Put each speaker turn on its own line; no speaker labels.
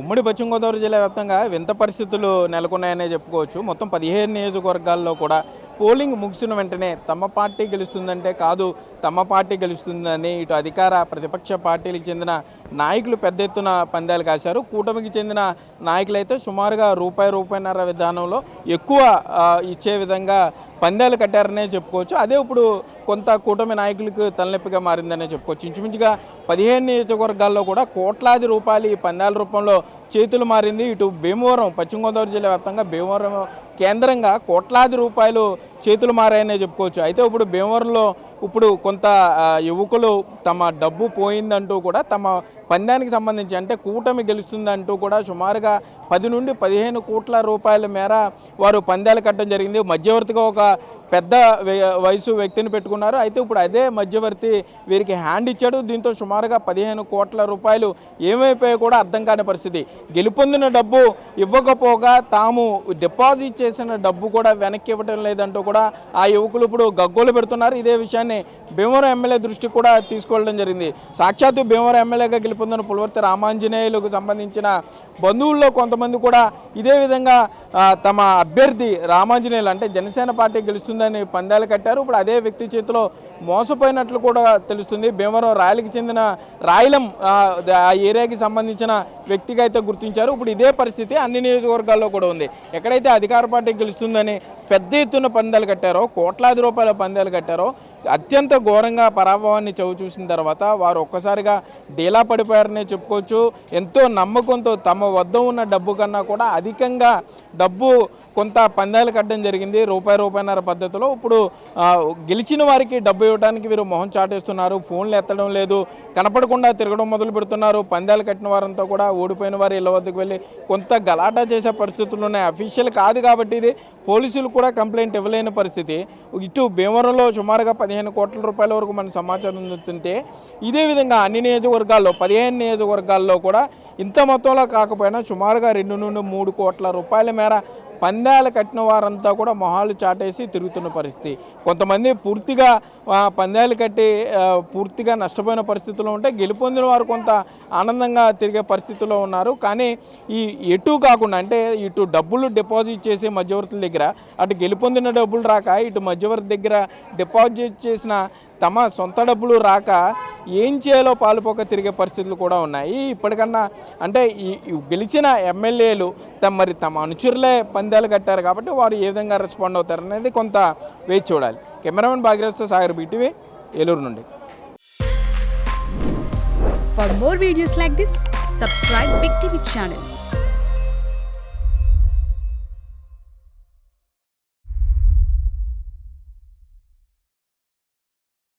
ఉమ్మడి పశ్చిమ గోదావరి జిల్లా వ్యాప్తంగా వింత పరిస్థితులు నెలకొన్నాయనే చెప్పుకోవచ్చు. మొత్తం 15 నియోజకవర్గాల్లో కూడా పోలింగ్ ముగిసిన వెంటనే తమ పార్టీ గెలుస్తుందంటే కాదు, తమ పార్టీ గెలుస్తుందని ఇటు అధికార ప్రతిపక్ష పార్టీలకు చెందిన నాయకులు పెద్ద ఎత్తున పందాలు కాశారు. కూటమికి చెందిన నాయకులైతే సుమారుగా రూపాయిన్నర విధానంలో ఎక్కువ ఇచ్చే విధంగా పందాలు కట్టారనే చెప్పుకోవచ్చు. అదే ఇప్పుడు కొంత కూటమి నాయకులకు తలనొప్పిగా మారిందనే చెప్పుకోవచ్చు. ఇంచుమించుగా 15 నియోజకవర్గాల్లో కూడా కోట్లాది రూపాయలు ఈ పందాల రూపంలో చేతులు మారింది. ఇటు భీమవరం, పశ్చిమ గోదావరి జిల్లా వ్యాప్తంగా భీమవరం కేంద్రంగా కోట్లాది రూపాయలు చేతులు మారాయనే చెప్పుకోవచ్చు. అయితే ఇప్పుడు భీమవరంలో కొంత యువకులు తమ డబ్బు పోయిందంటూ కూడా తమ పందానికి సంబంధించి అంటే కూటమి గెలుస్తుందంటూ కూడా సుమారుగా 10 నుండి 15 కోట్ల రూపాయల మేర వారు పందాలు కట్టడం జరిగింది. మధ్యవర్తిగా ఒక పెద్ద వయసు వ్యక్తిని పెట్టుకున్నారు. అయితే ఇప్పుడు అదే మధ్యవర్తి వీరికి హ్యాండ్ ఇచ్చాడు. దీంతో సుమారుగా 15 కోట్ల రూపాయలు ఏమైపోయాయో కూడా అర్థం కాని పరిస్థితి. గెలుపొందిన డబ్బు ఇవ్వకపోగా తాము డిపాజిట్ చేసిన డబ్బు కూడా వెనక్కి ఇవ్వడం లేదంటూ కూడా ఆ యువకులు ఇప్పుడు గగ్గోలు పెడుతున్నారు. ఇదే విషయాన్ని భీమవరం ఎమ్మెల్యే దృష్టికి కూడా తీసుకెళ్లడం జరిగింది. సాక్షాత్తు భీమవరం ఎమ్మెల్యేగా గెలుపొందిన పులవర్తి రామాంజనేయులకు సంబంధించిన బంధువుల్లో కొంతమంది కూడా ఇదే విధంగా తమ అభ్యర్థి రామాంజనేయులు అంటే జనసేన పార్టీ గెలుస్తుందని పందాలు కట్టారు. ఇప్పుడు అదే వ్యక్తి చేతిలో మోసపోయినట్లు కూడా తెలుస్తుంది. భీమవరం రాయలకి చెందిన రాయలం ఆ ఏరియాకి సంబంధించిన వ్యక్తిగా అయితే గుర్తించారు. ఇప్పుడు ఇదే పరిస్థితి అన్ని నియోజకవర్గాల్లో కూడా ఉంది. ఎక్కడైతే అధికార పార్టీ గెలుస్తుందని పెద్ద ఎత్తున పందాలు కట్టారో, కోట్లాది రూపాయల పందాలు కట్టారో, అత్యంత ఘోరంగా పరాభవాన్ని చవిచూసిన తర్వాత వారు ఒక్కసారిగా డీలా పడిపోయారనే చెప్పుకోవచ్చు. ఎంతో నమ్మకంతో తమ వద్ద ఉన్న డబ్బు కన్నా కూడా అధికంగా డబ్బు కొంత పందాలు కట్టడం జరిగింది. రూపాయిన్నర పద్ధతిలో ఇప్పుడు గెలిచిన వారికి డబ్బు ఇవ్వడానికి వీరు మొహం చాటేస్తున్నారు. ఫోన్లు ఎత్తడం లేదు, కనపడకుండా తిరగడం మొదలు పెడుతున్నారు. పందాలు కట్టిన వారంతా కూడా ఓడిపోయిన వారి ఇళ్ల వద్దకు వెళ్ళి కొంత గలాటా చేసే పరిస్థితులు ఉన్నాయి. అఫీషియల్ కాదు కాబట్టి ఇది పోలీసులు కూడా కంప్లైంట్ ఇవ్వలేని పరిస్థితి. ఇటు భీమవరంలో సుమారుగా 15 కోట్ల రూపాయల వరకు మన సమాచారం అందుతుంటే ఇదే విధంగా అన్ని నియోజకవర్గాల్లో 15 నియోజకవర్గాల్లో కూడా ఇంత మొత్తంలో కాకపోయినా సుమారుగా 2 నుండి 3 కోట్ల రూపాయల మేర పందాలు కట్టిన వారంతా కూడా మొహాలు చాటేసి తిరుగుతున్న పరిస్థితి. కొంతమంది పూర్తిగా పందాలు కట్టి పూర్తిగా నష్టపోయిన పరిస్థితుల్లో ఉంటే, గెలుపొందిన వారు కొంత ఆనందంగా తిరిగే పరిస్థితుల్లో ఉన్నారు. కానీ ఈ ఎటు కాకుండా అంటే ఇటు డబ్బులు డిపాజిట్ చేసే మధ్యవర్తుల దగ్గర అటు గెలుపొందిన డబ్బులు రాక, ఇటు మధ్యవర్తి దగ్గర డిపాజిట్ చేసిన తమ సొంత డబ్బులు రాక ఏం చేయాలో పాలుపోక తిరిగే పరిస్థితులు కూడా ఉన్నాయి. ఇప్పటికన్నా అంటే ఈ గెలిచిన ఎమ్మెల్యేలు తమ అనుచరులే పందాలు కట్టారు కాబట్టి వారు ఏ విధంగా రెస్పాండ్ అవుతారు అనేది కొంత వేచి చూడాలి. కెమెరామెన్ భాగ్యరాజ్తో సాగర్, BTV, ఏలూరు నుండి.
For more videos like this, subscribe Big TV channel.